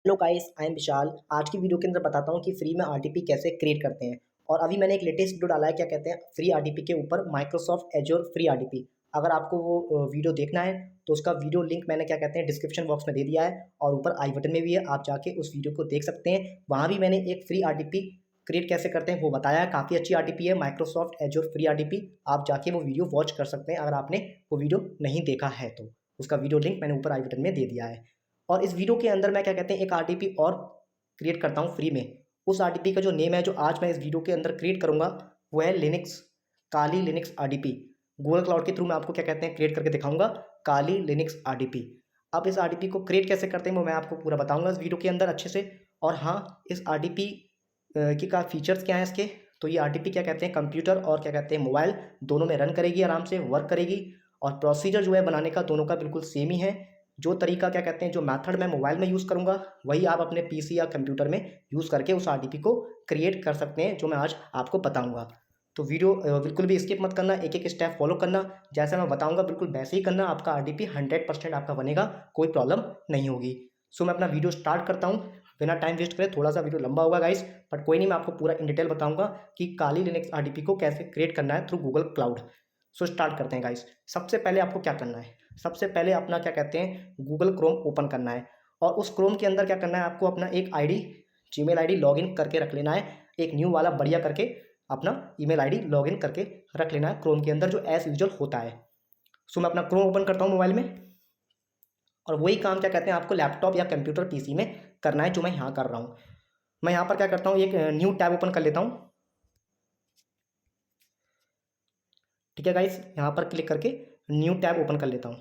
Hello guys, I am विशाल। आज की video के अंदर बताता हूँ कि फ्री में आरटीपी कैसे क्रिएट करते हैं। और अभी मैंने एक लेटेस्ट वीडियो डाला है, क्या कहते हैं, फ्री आरटीपी के ऊपर माइक्रोसॉफ्ट एज्योर फ्री आरटीपी। अगर आपको वो वीडियो देखना है तो उसका वीडियो लिंक मैंने, क्या कहते हैं, डिस्क्रिप्शन बॉक्स में दे दिया है और ऊपर आई बटन में भी है। आप जाके उस वीडियो को देख सकते हैं। वहाँ भी मैंने एक फ्री आरटीपी क्रिएट कैसे करते हैं वो बताया है। काफ़ी अच्छी आरटीपी है माइक्रोसॉफ्ट एज्योर फ्री आरटीपी। आप जाके वो वीडियो वॉच कर सकते हैं अगर आपने वो वीडियो नहीं देखा है तो। उसका वीडियो लिंक मैंने ऊपर आई बटन में दे दिया है। और इस वीडियो के अंदर मैं, क्या कहते हैं, एक आरटीपी और क्रिएट करता हूँ फ्री में। उस आरटीपी का जो नेम है, जो आज मैं इस वीडियो के अंदर क्रिएट करूँगा, वो है लिनक्स, काली लिनक्स आरटीपी। गूगल क्लाउड के थ्रू मैं आपको, क्या कहते हैं, क्रिएट करके दिखाऊंगा काली लिनक्स आरटीपी। अब इस आरटीपी को क्रिएट कैसे करते हैं वो मैं आपको पूरा बताऊंगा इस वीडियो के अंदर अच्छे से। और हाँ, इस आरटीपी की का फीचर्स क्या है इसके। तो ये आरटीपी, क्या कहते हैं, कंप्यूटर और, क्या कहते हैं, मोबाइल दोनों में रन करेगी, आराम से वर्क करेगी। और प्रोसीजर जो है बनाने का दोनों का बिल्कुल सेम ही है। जो तरीका, क्या कहते हैं, जो मेथड मैं मोबाइल में यूज़ करूँगा वही आप अपने पीसी या कंप्यूटर में यूज़ करके उस आरटीपी को क्रिएट कर सकते हैं, जो मैं आज आपको बताऊँगा। तो वीडियो बिल्कुल भी स्किप मत करना, एक एक स्टेप फॉलो करना। जैसा मैं बताऊँगा बिल्कुल वैसे ही करना। आपका आरटीपी 100% आपका बनेगा, कोई प्रॉब्लम नहीं होगी। सो मैं अपना वीडियो स्टार्ट करता हूँ बिना टाइम वेस्ट करे। थोड़ा सा वीडियो लंबा होगा गाइस, बट कोई नहीं, मैं आपको पूरा इन डिटेल बताऊँगा कि काली लिनक्स आरटीपी को कैसे क्रिएट करना है through Google cloud. So start करते हैं गाइस। सबसे पहले आपको क्या करना है, सबसे पहले अपना, क्या कहते हैं, गूगल क्रोम ओपन करना है। और उस क्रोम के अंदर क्या करना है, आपको अपना एक आईडी, जीमेल आईडी लॉगिन करके रख लेना है। एक न्यू वाला बढ़िया करके अपना ईमेल आईडी लॉगिन करके रख लेना है क्रोम के अंदर, जो एज यूजुअल होता है। सो मैं अपना क्रोम ओपन करता हूँ मोबाइल में। और वही काम, क्या कहते हैं, आपको लैपटॉप या कंप्यूटर पीसी में करना है, जो मैं यहाँ कर रहा हूँ। मैं यहाँ पर क्या करता हूँ, एक न्यू टैब ओपन कर लेता हूँ। ठीक है गाइस, यहाँ पर क्लिक करके न्यू टैब ओपन कर लेता हूँ।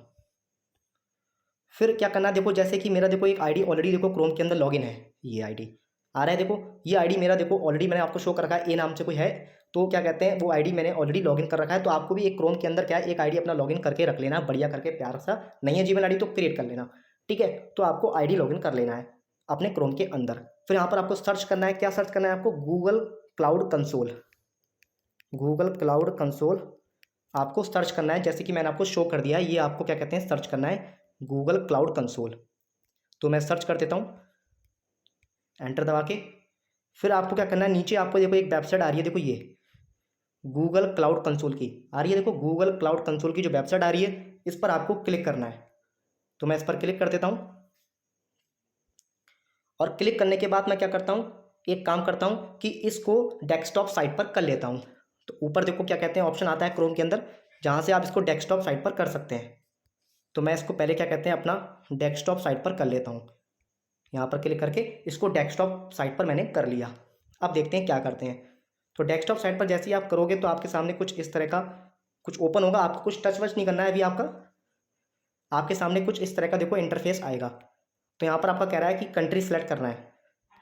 फिर क्या करना है, देखो, जैसे कि मेरा, देखो, एक आईडी ऑलरेडी, देखो, क्रोम के अंदर लॉगिन है। ये आईडी आ रहा है, देखो, ये आईडी मेरा, देखो, ऑलरेडी मैंने आपको शो कर रखा है, ए नाम से कोई है। तो क्या कहते हैं, वो आईडी मैंने ऑलरेडी लॉगिन कर रखा है। तो आपको भी एक क्रोम के अंदर, क्या है, एक आईडी अपना लॉगिन करके रख लेना, बढ़िया करके, प्यार सा। नहीं है जीमेल आईडी तो क्रिएट कर लेना। ठीक है, तो आपको आईडी लॉगिन कर लेना है अपने क्रोम के अंदर। फिर यहाँ पर आपको सर्च करना है, क्या सर्च करना है आपको, Google cloud console. Google cloud console आपको सर्च करना है, जैसे कि मैंने आपको शो कर दिया है। ये आपको, क्या कहते हैं, सर्च करना है गूगल क्लाउड कंसोल। तो मैं सर्च कर देता हूँ एंटर दबा के। फिर आपको क्या करना है, नीचे आपको, देखो, एक वेबसाइट आ रही है, देखो, ये गूगल क्लाउड कंसोल की आ रही है। देखो, गूगल क्लाउड कंसोल की जो वेबसाइट आ रही है, इस पर आपको क्लिक करना है। तो मैं इस पर क्लिक कर देता हूँ। और क्लिक करने के बाद मैं क्या करता हूँ, एक काम करता हूँ कि इसको डेस्कटॉप साइट पर कर लेता हूँ। तो ऊपर देखो, क्या कहते हैं, ऑप्शन आता है क्रोम के अंदर, जहाँ से आप इसको डेस्कटॉप साइट पर कर सकते हैं। तो मैं इसको पहले, क्या कहते हैं, अपना डेस्कटॉप साइट पर कर लेता हूँ। यहाँ पर क्लिक करके इसको डेस्कटॉप साइट पर मैंने कर लिया। अब देखते हैं क्या करते हैं। तो डेस्कटॉप साइट पर जैसे ही आप करोगे तो आपके सामने कुछ इस तरह का कुछ ओपन होगा। आपको कुछ टच वच नहीं करना है अभी। आपके सामने कुछ इस तरह का, देखो, इंटरफेस आएगा। तो यहाँ पर आपका कह रहा है कि कंट्री सेलेक्ट करना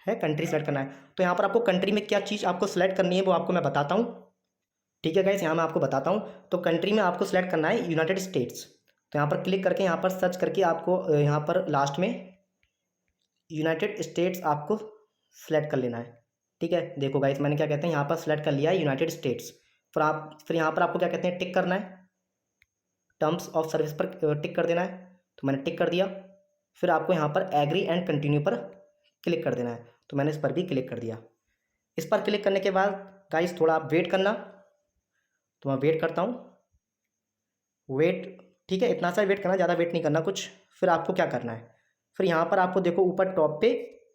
है कंट्री सेलेक्ट करना है। तो यहाँ पर आपको कंट्री में क्या चीज़ आपको सेलेक्ट करनी है वो आपको मैं बताता हूँ। ठीक है गाइस, यहाँ मैं आपको बताता हूँ। तो कंट्री में आपको सेलेक्ट करना है यूनाइटेड स्टेट्स। तो यहाँ पर क्लिक करके, यहाँ पर सर्च करके, आपको यहाँ पर लास्ट में यूनाइटेड स्टेट्स आपको सेलेक्ट कर लेना है। ठीक है, देखो गाइस, मैंने, क्या कहते हैं, यहाँ पर सेलेक्ट कर लिया है यूनाइटेड स्टेट्स। फिर यहाँ पर आपको, क्या कहते हैं, टिक करना है, टर्म्स ऑफ सर्विस पर टिक कर देना है। तो मैंने टिक कर दिया। फिर आपको यहाँ पर एग्री एंड कंटिन्यू पर क्लिक कर देना है। तो मैंने इस पर भी क्लिक कर दिया। इस पर क्लिक करने के बाद गाइस थोड़ा आप वेट करना। तो मैं वेट करता हूँ, वेट। ठीक है, इतना सा वेट करना, ज़्यादा वेट नहीं करना कुछ। फिर आपको क्या करना है, फिर यहाँ पर आपको, देखो, ऊपर टॉप पे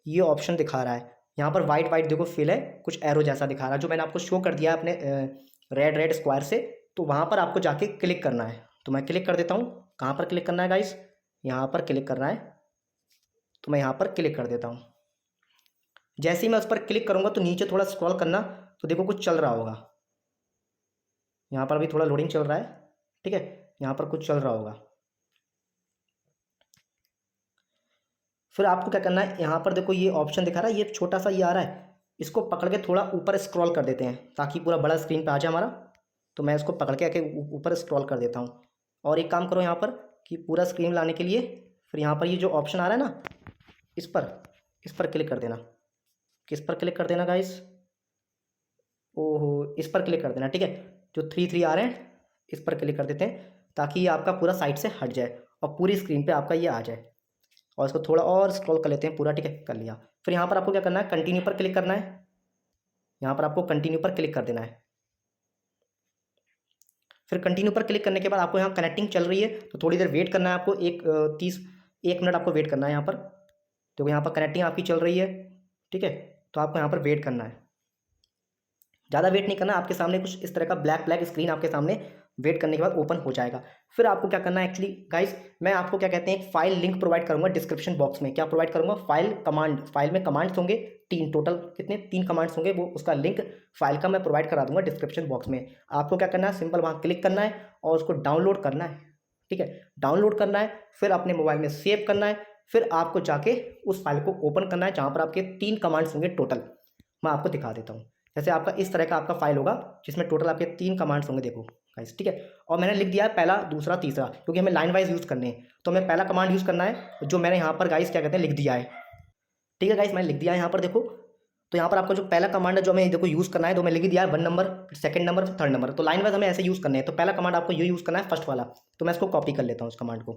ये ऑप्शन दिखा रहा है। यहाँ पर वाइट वाइट, देखो, फिल है, कुछ एरो जैसा दिखा रहा है, जो मैंने आपको शो कर दिया है अपने रेड रेड स्क्वायर से। तो वहाँ पर आपको जाके क्लिक करना है। तो मैं क्लिक कर देता हूँ। कहाँ पर क्लिक करना है गाइस, यहाँ पर क्लिक करना है। तो मैं यहाँ पर क्लिक कर देता हूँ। जैसे ही मैं उस पर क्लिक करूँगा तो नीचे थोड़ा स्क्रॉल करना, तो देखो कुछ चल रहा होगा। यहाँ पर अभी थोड़ा लोडिंग चल रहा है। ठीक है, यहाँ पर कुछ चल रहा होगा। फिर आपको क्या करना है, यहाँ पर देखो ये ऑप्शन दिखा रहा है, ये छोटा सा ये आ रहा है, इसको पकड़ के थोड़ा ऊपर स्क्रॉल कर देते हैं ताकि पूरा बड़ा स्क्रीन पे आ जाए हमारा। तो मैं इसको पकड़ के आके ऊपर स्क्रॉल कर देता हूँ। और एक काम करो यहाँ पर कि पूरा स्क्रीन लाने के लिए, फिर यहाँ पर ये जो ऑप्शन आ रहा है ना, इस पर क्लिक कर देना। किस पर क्लिक कर देना गाइस, ओहो, इस पर क्लिक कर देना। ठीक है, जो थ्री थ्री आ रहे हैं, इस पर क्लिक कर देते हैं ताकि ये आपका पूरा साइड से हट जाए और पूरी स्क्रीन पे आपका ये आ जाए। और इसको थोड़ा और स्क्रॉल कर लेते हैं पूरा, ठीक है, कर लिया। फिर यहाँ पर आपको क्या करना है, कंटिन्यू पर क्लिक करना है। यहाँ पर आपको कंटिन्यू पर क्लिक कर देना है। फिर कंटिन्यू पर क्लिक करने के बाद आपको यहाँ कनेक्टिंग चल रही है तो थोड़ी देर वेट करना है आपको, 1 मिनट आपको वेट करना है यहाँ पर। तो यहाँ पर कनेक्टिंग आपकी चल रही है, ठीक है, तो आपको यहाँ पर वेट करना है, ज़्यादा वेट नहीं करना। आपके सामने कुछ इस तरह का ब्लैक ब्लैक स्क्रीन आपके सामने वेट करने के बाद ओपन हो जाएगा। फिर आपको क्या करना है, एक्चुअली गाइस मैं आपको क्या कहते हैं एक फाइल लिंक प्रोवाइड करूंगा डिस्क्रिप्शन बॉक्स में। क्या प्रोवाइड करूंगा, फाइल कमांड। फाइल में कमांड्स होंगे 3, टोटल कितने, 3 कमांड्स होंगे, वो उसका लिंक फाइल का मैं प्रोवाइड करा दूंगा डिस्क्रिप्शन बॉक्स में। आपको क्या करना है, सिंपल वहाँ क्लिक करना है और उसको डाउनलोड करना है, ठीक है, डाउनलोड करना है। फिर अपने मोबाइल में सेव करना है। फिर आपको जाके उस फाइल को ओपन करना है जहाँ पर आपके 3 कमांड्स होंगे टोटल। मैं आपको दिखा देता हूँ। जैसे आपका इस तरह का आपका फाइल होगा जिसमें टोटल आपके 3 कमांड्स होंगे, देखो गाइस, ठीक है। और मैंने लिख दिया है पहला, दूसरा, तीसरा, क्योंकि हमें लाइन वाइज यूज़ करने हैं। तो हमें पहला कमांड यूज़ करना है जो मैंने यहाँ पर गाइस क्या कहते हैं लिख दिया है, ठीक है गाइस, मैंने लिख दिया है यहाँ पर देखो। तो यहाँ पर आपको जो पहला कमांड है जो हमें देखो यूज़ करना है, तो मैं लिख दिया है 1 नंबर, फिर 2nd नंबर, फिर 3rd नंबर। तो लाइन वाइज हमें ऐसे यूज़ करने हैं। तो पहला कमांड आपको ये यूज़ करना है, फर्स्ट वाला। तो मैं इसको कॉपी कर लेता हूँ, इस कमांड को।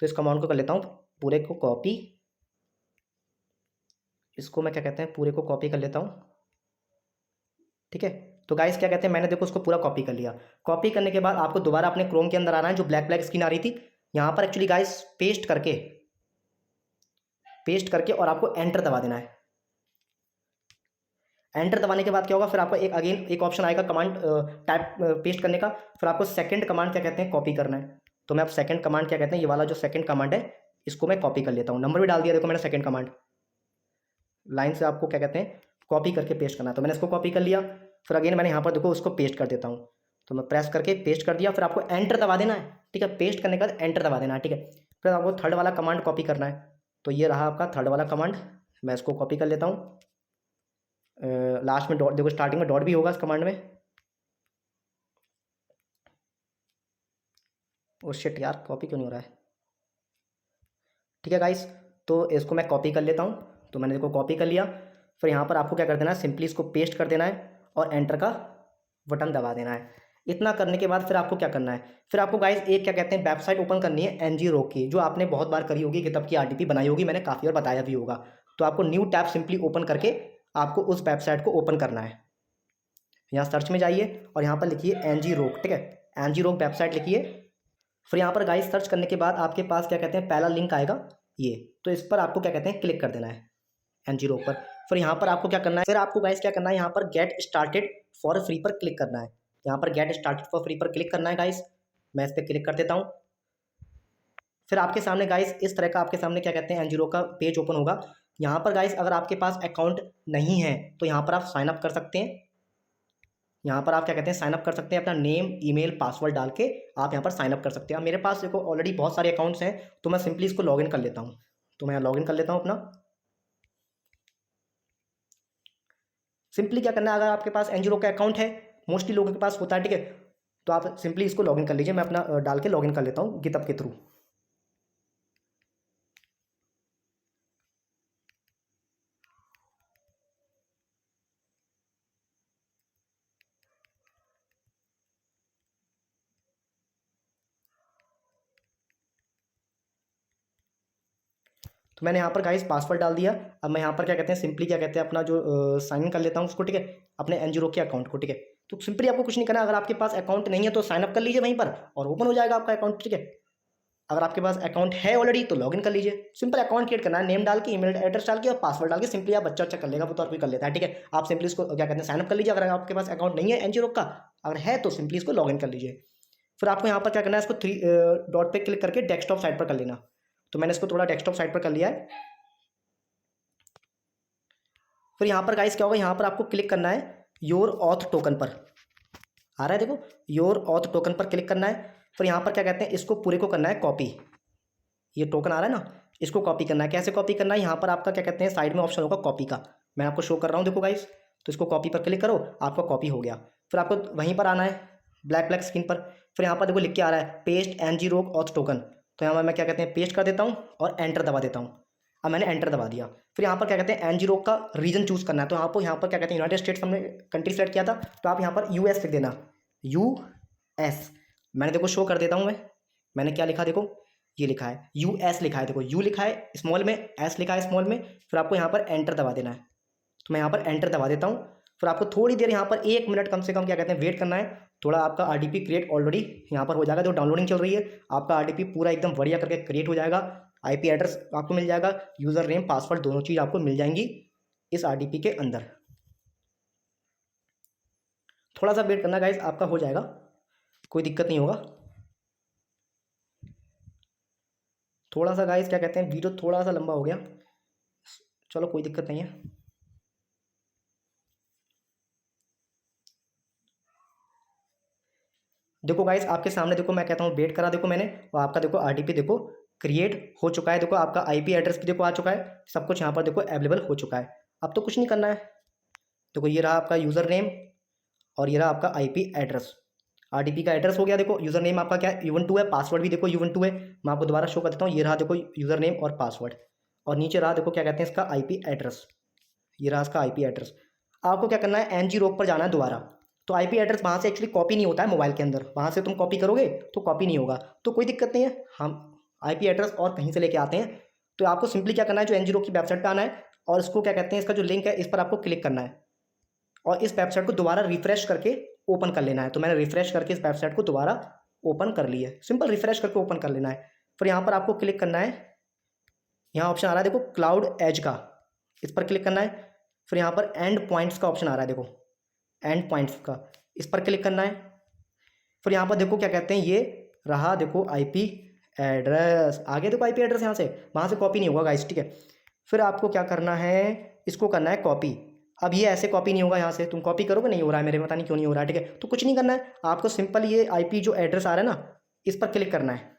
तो इस कमांड को कर लेता हूँ पूरे को कॉपी, इसको मैं क्या कहते हैं पूरे को कॉपी कर लेता हूँ, ठीक है। तो गाइस क्या कहते हैं, मैंने देखो उसको पूरा कॉपी कर लिया। कॉपी करने के बाद आपको दोबारा अपने क्रोम के अंदर आना है, जो ब्लैक ब्लैक स्क्रीन आ रही थी यहाँ पर एक्चुअली गाइस पेस्ट करके और आपको एंटर दबा देना है। एंटर दबाने के बाद क्या होगा, फिर आपको एक ऑप्शन आएगा कमांड टाइप पेस्ट करने का। फिर आपको सेकंड कमांड क्या कहते हैं कॉपी करना है। तो मैं अब सेकंड कमांड क्या कहते हैं, ये वाला जो सेकंड कमांड है इसको मैं कॉपी कर लेता हूँ। नंबर भी डाल दिया देखो मैंने, सेकंड कमांड लाइन से आपको क्या कहते हैं कॉपी करके पेस्ट करना है। तो मैंने इसको कॉपी कर लिया। फिर अगेन मैंने यहाँ पर देखो उसको पेस्ट कर देता हूँ। तो मैं प्रेस करके पेस्ट कर दिया। फिर आपको एंटर दबा देना है, ठीक है, पेस्ट करने के बाद एंटर दबा देना है, ठीक है। फिर आपको थर्ड वाला कमांड कॉपी करना है। तो ये रहा आपका थर्ड वाला कमांड, मैं इसको कॉपी कर लेता हूँ। लास्ट में डॉट देखो, स्टार्टिंग में डॉट भी होगा इस कमांड में। ओ शिट यार, कॉपी क्यों नहीं हो रहा है, ठीक है गाइस। तो इसको मैं कॉपी कर लेता हूँ। तो मैंने इसको कॉपी कर लिया। फिर यहाँ पर आपको क्या कर देना है, सिंपली इसको पेस्ट कर देना है और एंटर का बटन दबा देना है। इतना करने के बाद फिर आपको क्या करना है, फिर आपको गाइस एक क्या कहते हैं वेबसाइट ओपन करनी है एनजी रोक की, जो आपने बहुत बार करी होगी, गिटहब की आरटीपी बनाई होगी, मैंने काफ़ी बार बताया भी होगा। तो आपको न्यू टैब सिंपली ओपन करके आपको उस वेबसाइट को ओपन करना है। यहाँ सर्च में जाइए और यहाँ पर लिखिए एनजी रोक, ठीक है, एनजी रोक वेबसाइट लिखिए। फिर यहाँ पर गाइस सर्च करने के बाद आपके पास क्या कहते हैं पहला लिंक आएगा ये, तो इस पर आपको क्या कहते हैं क्लिक कर देना है एनजी रोक पर। फिर यहाँ पर आपको क्या करना है, फिर आपको गाइस क्या करना है, यहाँ पर गेट स्टार्टेड फॉर फ्री पर क्लिक करना है। यहाँ पर गेट स्टार्टेड फॉर फ्री पर क्लिक करना है गाइस। मैं इस पर क्लिक कर देता हूँ। फिर आपके सामने गाइस इस तरह का आपके सामने क्या कहते हैं एनजी रोक का पेज ओपन होगा। यहाँ पर गाइस अगर आपके पास अकाउंट नहीं है तो यहाँ पर आप साइन अप कर सकते हैं। यहाँ पर आप क्या कहते हैं साइन अप कर सकते हैं, अपना नेम, ईमेल, पासवर्ड डाल के आप यहाँ पर साइन अप कर सकते हैं। अब मेरे पास देखो ऑलरेडी बहुत सारे अकाउंट्स हैं, तो मैं सिंपली इसको लॉगिन कर लेता हूँ। तो मैं लॉगिन कर लेता हूँ अपना। सिंपली क्या करना है, अगर आपके पास एनजीओ का अकाउंट है, मोस्टली लोगों के पास होता है, ठीक है, तो आप सिंपली इसको लॉगिन कर लीजिए। मैं अपना डाल के लॉगिन कर लेता हूँ गिटहब के थ्रू। तो मैंने यहाँ पर गाइस पासवर्ड डाल दिया। अब मैं यहाँ पर क्या कहते हैं सिंपली क्या कहते हैं अपना जो साइन इन कर लेता हूँ उसको, ठीक है, अपने एनजीओ के अकाउंट को, ठीक है। तो सिंपली आपको कुछ नहीं करना, अगर आपके पास अकाउंट नहीं है तो साइन अप कर लीजिए वहीं पर और ओपन हो जाएगा आपका अकाउंट, ठीक है। अगर आपके पास अकाउंट है ऑलरेडी तो लॉगिन कर लीजिए। सिंपल अकाउंट क्रिएट करना है, नेम डाल के, ईमेल एड्रेस डाल के और पासवर्ड डाल के सिंपली आप बच्चा कर लेगा, वो तो और कोई कर लेता है, ठीक है। आप सिंपली इसको क्या कहते हैं साइन अप कर लीजिए। अगर आपके पास अकाउंट नहीं है एनजीओ का, अगर है तो सिंपली इसको लॉगिन कर लीजिए। फिर आपको यहाँ पर क्या करना है, इसको 3 डॉट पे क्लिक करके डेस्कटॉप साइट पर कर लेना। तो मैंने इसको थोड़ा डेस्कटॉप साइट पर कर लिया है। फिर यहाँ पर गाइस क्या होगा, यहाँ पर आपको क्लिक करना है योर ऑथ टोकन पर, आ रहा है देखो, योर ऑथ टोकन पर क्लिक करना है। फिर यहाँ पर क्या कहते हैं इसको पूरे को करना है कॉपी, ये टोकन आ रहा है ना, इसको कॉपी करना है। कैसे कॉपी करना है, यहाँ पर आपका क्या कहते हैं साइड में ऑप्शन होगा कॉपी का, मैं आपको शो कर रहा हूँ देखो गाइस। तो इसको कॉपी पर क्लिक करो, आपका कॉपी हो गया। फिर आपको वहीं पर आना है ब्लैक ब्लैक स्क्रीन पर। फिर यहाँ पर देखो लिख के आ रहा है पेस्ट एनजी रोक ऑथ टोकन। तो यहाँ पर मैं क्या कहते हैं पेस्ट कर देता हूँ और एंटर दबा देता हूँ। अब मैंने एंटर दबा दिया। फिर यहाँ पर क्या कहते हैं एनजी रोक का रीजन चूज करना है। तो आपको यहाँ पर क्या कहते हैं यूनाइटेड स्टेट्स हमने कंट्री सेलेक्ट किया था, तो आप यहाँ पर यूएस लिख देना, यूएस। मैंने देखो शो कर देता हूँ मैंने क्या लिखा देखो, ये लिखा है US लिखा है, देखो U लिखा है स्मॉल में, S लिखा है स्मॉल में, फिर आपको यहाँ पर एंटर दबा देना है। तो मैं यहाँ पर एंटर दबा देता हूँ। फिर आपको थोड़ी देर यहाँ पर 1 मिनट कम से कम क्या कहते हैं वेट करना है। थोड़ा आपका RDP क्रिएट ऑलरेडी यहाँ पर हो जाएगा, जो डाउनलोडिंग चल रही है, आपका RDP पूरा एकदम बढ़िया करके क्रिएट हो जाएगा। IP एड्रेस आपको मिल जाएगा, यूज़र नेम पासवर्ड दोनों चीज़ आपको मिल जाएंगी इस RDP के अंदर। थोड़ा सा वेट करना गाइस, आपका हो जाएगा, कोई दिक्कत नहीं होगा। थोड़ा सा गाइस क्या कहते हैं वीडियो थोड़ा सा लंबा हो गया, चलो कोई दिक्कत नहीं है। देखो गाइस आपके सामने देखो मैं कहता हूँ वेट करा देखो मैंने, और आपका देखो RDP देखो क्रिएट हो चुका है। देखो आपका IP एड्रेस भी देखो आ चुका है, सब कुछ यहाँ पर देखो अवेलेबल हो चुका है। अब तो कुछ नहीं करना है। देखो ये रहा आपका यूज़र नेम और ये रहा आपका IP एड्रेस। RDP का एड्रेस हो गया, देखो यूज़र नेम आपका क्या है U12 है, पासवर्ड भी देखो U12 है। मैं आपको दोबारा शो कर देता हूँ, ये रहा देखो यूज़र नेम और पासवर्ड, और नीचे रहा देखो क्या कहते हैं इसका IP एड्रेस, ये रहा इसका IP एड्रेस। आपको क्या करना है NG रोक पर जाना है दोबारा। तो IP एड्रेस वहाँ से एक्चुअली कॉपी नहीं होता है मोबाइल के अंदर, वहाँ से तुम कॉपी करोगे तो कॉपी नहीं होगा, तो कोई दिक्कत नहीं है, हम IP एड्रेस और कहीं से लेके आते हैं। तो आपको सिंपली क्या करना है, जो NG रोक की वेबसाइट पर आना है और इसको क्या कहते हैं इसका जो लिंक है इस पर आपको क्लिक करना है और इस वेबसाइट को दोबारा रिफ्रेश करके ओपन कर लेना है। तो मैंने रिफ्रेश करके इस वेबसाइट को दोबारा ओपन कर लिया है, सिंपल रिफ्रेश करके ओपन कर लेना है। फिर यहाँ पर आपको क्लिक करना है, यहाँ ऑप्शन आ रहा है देखो क्लाउड एज का, इस पर क्लिक करना है। फिर यहाँ पर एंड पॉइंट्स का ऑप्शन आ रहा है, देखो एंड पॉइंट्स का, इस पर क्लिक करना है। फिर यहाँ पर देखो क्या कहते हैं ये रहा देखो IP एड्रेस, आगे देखो IP एड्रेस यहाँ से, वहाँ से कॉपी नहीं होगा गाइस, ठीक है। फिर आपको क्या करना है, इसको करना है कॉपी। अब ये ऐसे कॉपी नहीं होगा, यहाँ से तुम कॉपी करोगे नहीं हो रहा है मेरे, पता नहीं क्यों नहीं हो रहा है, ठीक है। तो कुछ नहीं करना है, आपको सिंपल ये IP जो एड्रेस आ रहा है ना इस पर क्लिक करना है।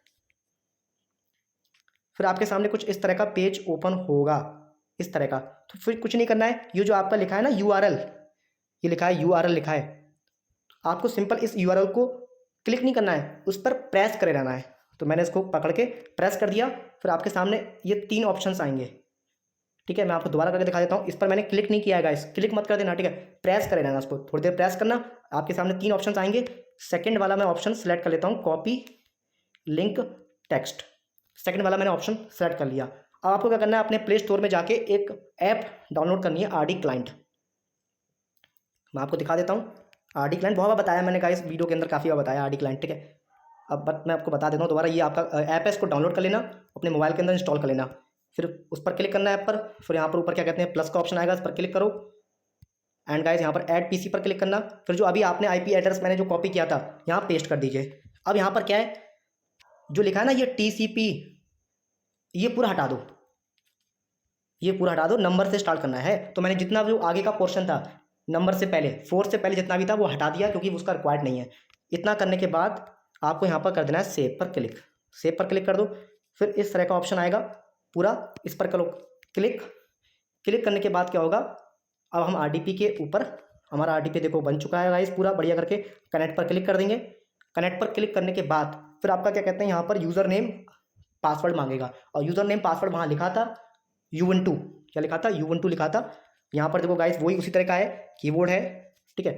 फिर आपके सामने कुछ इस तरह का पेज ओपन होगा, इस तरह का। तो फिर कुछ नहीं करना है, ये जो आपका लिखा है ना URL, ये लिखा है URL लिखा है, आपको सिंपल इस URL को क्लिक नहीं करना है, उस पर प्रेस करे रहना है। तो मैंने इसको पकड़ के प्रेस कर दिया। फिर आपके सामने ये 3 ऑप्शंस आएंगे, ठीक है। मैं आपको दोबारा करके दिखा देता हूँ, इस पर मैंने क्लिक नहीं किया है गाइस, क्लिक मत कर देना, ठीक है। प्रेस करे रहना उसको, थोड़ी देर प्रेस करना, आपके सामने 3 ऑप्शंस आएंगे। सेकंड वाला मैं ऑप्शन सेलेक्ट कर लेता हूँ, कॉपी लिंक टेक्स्ट, सेकंड वाला मैंने ऑप्शन सेलेक्ट कर लिया। अब आपको क्या करना है, अपने प्ले स्टोर में जाके एक ऐप डाउनलोड करनी है, RD क्लाइंट। मैं आपको दिखा देता हूँ, RD क्लाइंट बहुत बार बताया मैंने गाइस, वीडियो के अंदर काफ़ी बार बताया RD क्लाइंट, ठीक है। अब मैं आपको बता देता हूँ दोबारा, ये आपका ऐप है, इसको डाउनलोड कर लेना, अपने मोबाइल के अंदर इंस्टॉल कर लेना। फिर उस पर क्लिक करना है ऐप पर, फिर यहाँ पर ऊपर क्या कहते हैं प्लस का ऑप्शन आएगा, इस पर क्लिक करो। एंड गाइस यहाँ पर ऐड PC पर क्लिक करना। फिर जो अभी आपने IP एड्रेस मैंने जो कॉपी किया था यहाँ पेस्ट कर दीजिए। अब यहाँ पर क्या है, जो लिखा है ना ये TCP, ये पूरा हटा दो, ये पूरा हटा दो, नंबर से स्टार्ट करना है। तो मैंने जितना भी आगे का पोर्शन था नंबर से पहले 4 से पहले जितना भी था वो हटा दिया, क्योंकि उसका रिक्वायर्ड नहीं है। इतना करने के बाद आपको यहाँ पर कर देना है सेव पर क्लिक, सेव पर क्लिक कर दो। फिर इस तरह का ऑप्शन आएगा पूरा, इस पर करो क्लिक। क्लिक करने के बाद क्या होगा, अब हम RDP के ऊपर, हमारा RDP देखो बन चुका है गाइस पूरा बढ़िया करके। कनेक्ट पर क्लिक कर देंगे। कनेक्ट पर क्लिक करने के बाद फिर आपका क्या कहते हैं यहाँ पर यूज़र नेम पासवर्ड मांगेगा, और यूज़र नेम पासवर्ड वहाँ लिखा था U12, क्या लिखा था U12 लिखा था। यहाँ पर देखो गाइस वही उसी तरह का है, कीबोर्ड है, ठीक है।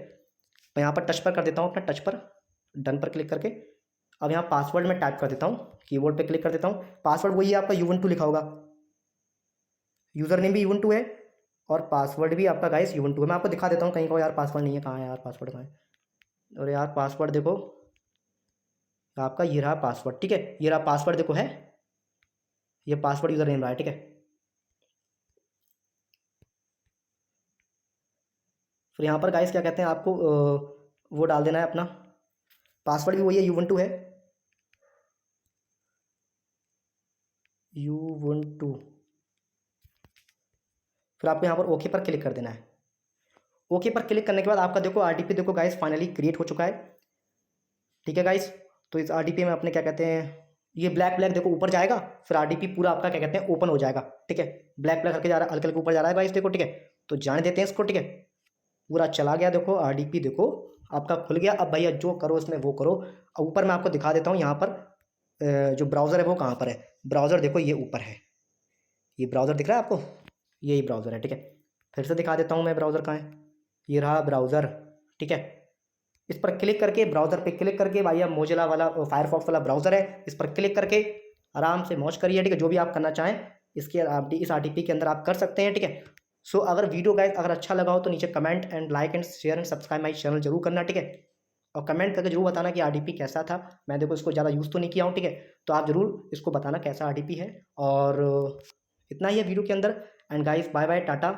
मैं यहाँ पर टच पर कर देता हूँ, अपना टच पर डन पर क्लिक करके। अब यहाँ पासवर्ड में टाइप कर देता हूँ, कीबोर्ड पे क्लिक कर देता हूँ, पासवर्ड वही है आपका U12 लिखा होगा, यूज़र नेम भी U12 है और पासवर्ड भी आपका गाइस U12 है। मैं आपको दिखा देता हूँ, कहीं को यार पासवर्ड नहीं है, कहाँ है यार पासवर्ड, कहाँ है, और यार पासवर्ड देखो आपका ये रहा पासवर्ड, ठीक है। ये रहा पासवर्ड देखो है, ये पासवर्ड यूज़र नेम रहा है, ठीक है। फिर यहाँ पर गाइस क्या कहते हैं आपको वो डाल देना है अपना पासवर्ड भी वही है, U12 है, U12। फिर आपको यहाँ पर ओके पर क्लिक कर देना है। ओके पर क्लिक करने के बाद आपका देखो RDP देखो गाइस फाइनली क्रिएट हो चुका है, ठीक है गाइस। तो इस RDP में अपने क्या कहते हैं ये ब्लैक ब्लैक देखो ऊपर जाएगा, फिर RDP पूरा आपका क्या कहते हैं ओपन हो जाएगा, ठीक है। ब्लैक ब्लैक हल्के जा रहा है, हल्के हल्के ऊपर जा रहा है गाइस देखो, ठीक है। तो जाने देते हैं इसको, ठीक है। पूरा चला गया देखो RDP देखो आपका खुल गया। अब भैया जो करो इसमें वो करो। अब ऊपर मैं आपको दिखा देता हूँ, यहाँ पर जो ब्राउज़र है वो कहाँ पर है, ब्राउज़र देखो ये ऊपर है, ये ब्राउज़र दिख रहा है आपको, यही ब्राउज़र है, ठीक है। फिर से दिखा देता हूँ मैं ब्राउज़र कहाँ है, ये रहा ब्राउज़र, ठीक है। इस पर क्लिक करके ब्राउज़र पे क्लिक करके भाई, अब मोजिला वाला फायरफॉक्स वाला ब्राउज़र है, इस पर क्लिक करके आराम से मौज करिए, ठीक है। जो भी आप करना चाहें इसके आप इस आरटीपी के अंदर आप कर सकते हैं, ठीक है। सो अगर वीडियो गाइस अगर अच्छा लगा हो तो नीचे comment and like and share and subscribe my channel जरूर करना, ठीक है। और कमेंट करके जरूर बताना कि आरटीपी कैसा था। मैं देखो इसको ज़्यादा यूज़ तो नहीं किया हूँ, ठीक है। तो आप जरूर इसको बताना कैसा आरटीपी है। और इतना ही है वीडियो के अंदर। And guys bye bye Tata.